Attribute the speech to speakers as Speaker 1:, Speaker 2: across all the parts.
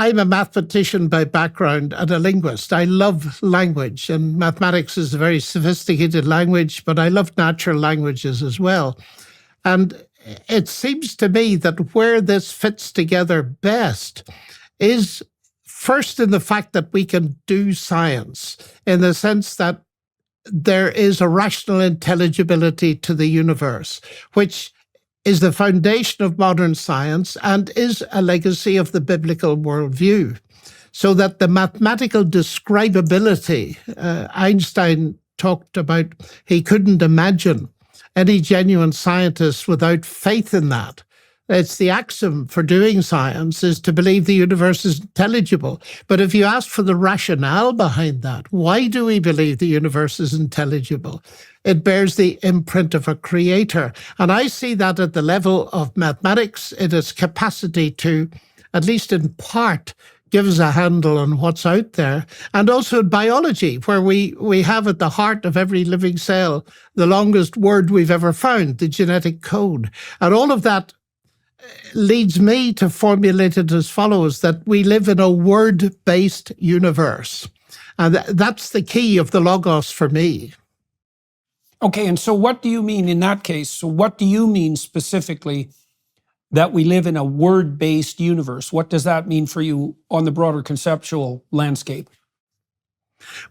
Speaker 1: I'm a mathematician by background and a linguist. I love language, and mathematics is a very sophisticated language, but I love natural languages as well. And it seems to me that where this fits together best is first in the fact that we can do science, in the sense that there is a rational intelligibility to the universe, which is the foundation of modern science and is a legacy of the biblical worldview. So that the mathematical describability, Einstein talked about, he couldn't imagine any genuine scientist without faith in that. It's the axiom for doing science is to believe the universe is intelligible. But if you ask for the rationale behind that, why do we believe the universe is intelligible? It bears the imprint of a creator. And I see that at the level of mathematics, in its capacity to, at least in part, give us a handle on what's out there. And also in biology, where we have at the heart of every living cell the longest word we've ever found, the genetic code. And all of that leads me to formulate it as follows, that we live in a word-based universe. And that's the key of the logos for me.
Speaker 2: Okay, and so what do you mean in that case? So what do you mean specifically that we live in a word-based universe? What does that mean for you on the broader conceptual landscape?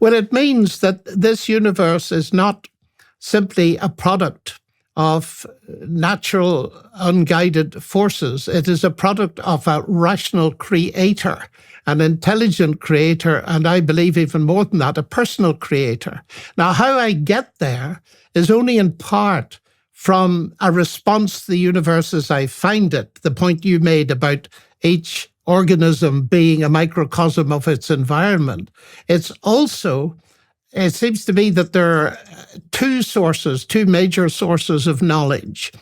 Speaker 1: Well, it means that this universe is not simply a product of natural, unguided forces. It is a product of a rational creator, an intelligent creator, and I believe even more than that, a personal creator. Now, how I get there is only in part from a response to the universe as I find it, the point you made about each organism being a microcosm of its environment. It's also, it seems to me that there are two major sources of knowledge.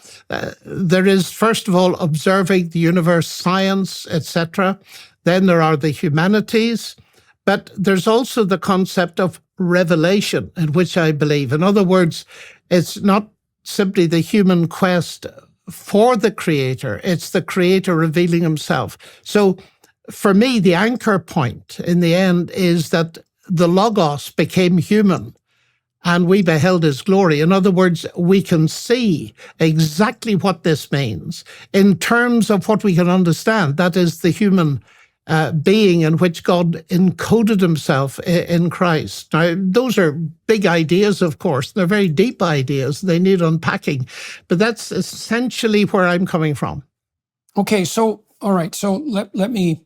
Speaker 1: There is, first of all, observing the universe, science, etc. Then there are the humanities. But there's also the concept of revelation, in which I believe. In other words, it's not simply the human quest for the creator, it's the creator revealing himself. So for me, the anchor point in the end is that the Logos became human and we beheld his glory. In other words, we can see exactly what this means in terms of what we can understand. That is the human being in which God encoded himself in Christ. Now, those are big ideas, of course. They're very deep ideas. They need unpacking. But that's essentially where I'm coming from.
Speaker 2: Okay, so, all right. So let me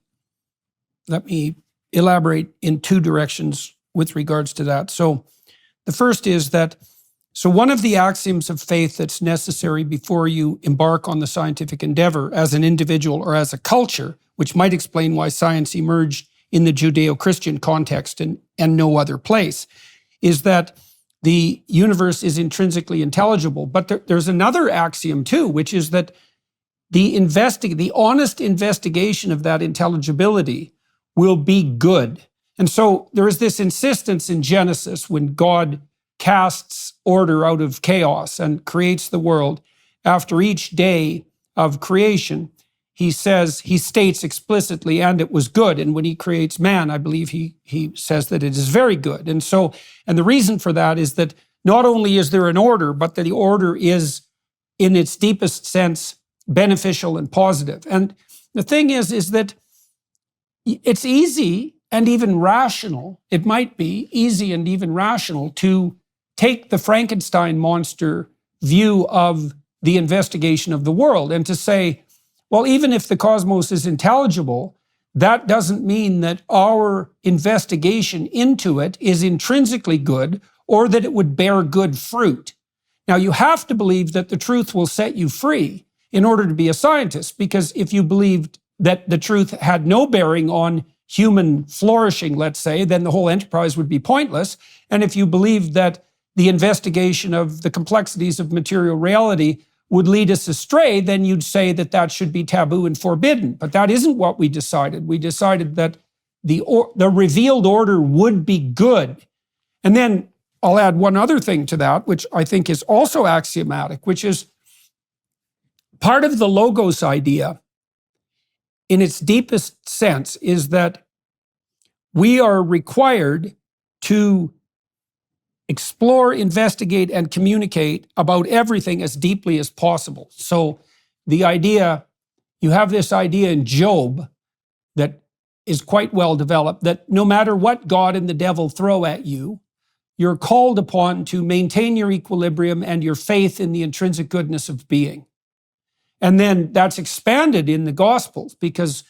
Speaker 2: elaborate in two directions with regards to that. So the first is that, so one of the axioms of faith that's necessary before you embark on the scientific endeavor as an individual or as a culture, which might explain why science emerged in the Judeo-Christian context and no other place, is that the universe is intrinsically intelligible. But there's another axiom too, which is that the honest investigation of that intelligibility will be good. And so there is this insistence in Genesis when God casts order out of chaos and creates the world. After each day of creation, he states explicitly, and it was good. And when he creates man, I believe he says that it is very good. And the reason for that is that not only is there an order, but that the order is, in its deepest sense, beneficial and positive. And the thing is that it's easy and even rational, it might be easy and even rational to take the Frankenstein monster view of the investigation of the world and to say, well, even if the cosmos is intelligible, that doesn't mean that our investigation into it is intrinsically good or that it would bear good fruit. Now, you have to believe that the truth will set you free in order to be a scientist, because if you believed that the truth had no bearing on human flourishing, let's say, then the whole enterprise would be pointless. And if you believed that the investigation of the complexities of material reality would lead us astray, then you'd say that that should be taboo and forbidden. But that isn't what we decided. We decided that the revealed order would be good. And then I'll add one other thing to that, which I think is also axiomatic, which is part of the logos idea in its deepest sense is that we are required to explore, investigate, and communicate about everything as deeply as possible. So the idea, you have this idea in Job that is quite well developed, that no matter what God and the devil throw at you, you're called upon to maintain your equilibrium and your faith in the intrinsic goodness of being. And then that's expanded in the Gospels, because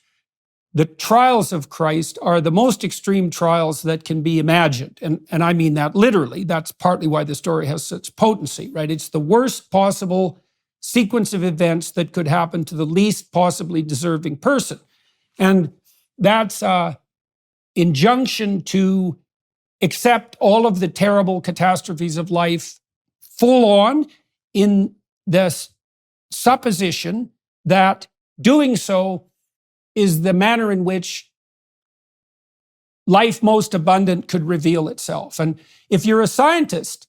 Speaker 2: the trials of Christ are the most extreme trials that can be imagined. And I mean that literally. That's partly why the story has such potency, right? It's the worst possible sequence of events that could happen to the least possibly deserving person. And that's an injunction to accept all of the terrible catastrophes of life full on, in the supposition that doing so is the manner in which life most abundant could reveal itself. And if you're a scientist,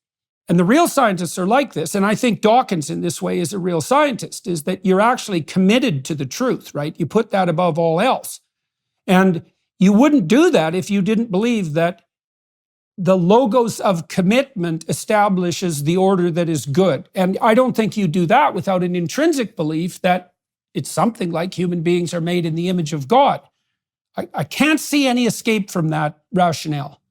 Speaker 2: and the real scientists are like this, and I think Dawkins in this way is a real scientist, is that you're actually committed to the truth, right? You put that above all else. And you wouldn't do that if you didn't believe that the logos of commitment establishes the order that is good. And I don't think you do that without an intrinsic belief that it's something like human beings are made in the image of God. I can't see any escape from that rationale.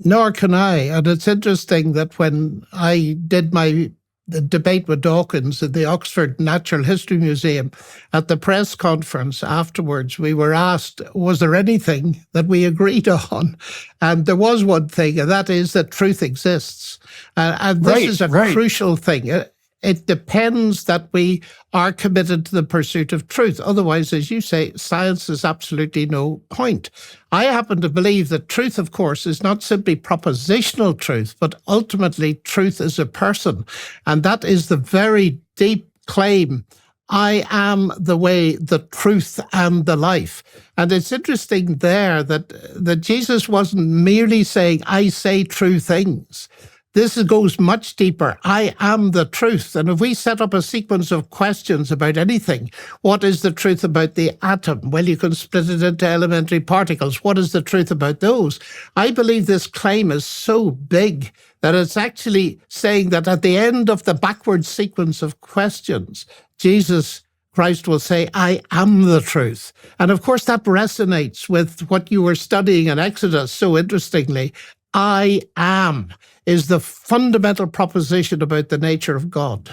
Speaker 1: Nor can I. And it's interesting that when I did the debate with Dawkins at the Oxford Natural History Museum, at the press conference afterwards, we were asked, was there anything that we agreed on? And there was one thing, and that is that truth exists. And this is a crucial thing. It depends that we are committed to the pursuit of truth. Otherwise, as you say, science is absolutely no point. I happen to believe that truth, of course, is not simply propositional truth, but ultimately truth is a person. And that is the very deep claim. I am the way, the truth, and the life. And it's interesting there that Jesus wasn't merely saying, I say true things. This goes much deeper. I am the truth. And if we set up a sequence of questions about anything, what is the truth about the atom? Well, you can split it into elementary particles. What is the truth about those? I believe this claim is so big that it's actually saying that at the end of the backward sequence of questions, Jesus Christ will say, I am the truth. And of course, that resonates with what you were studying in Exodus so interestingly. I am is the fundamental proposition about the nature of God.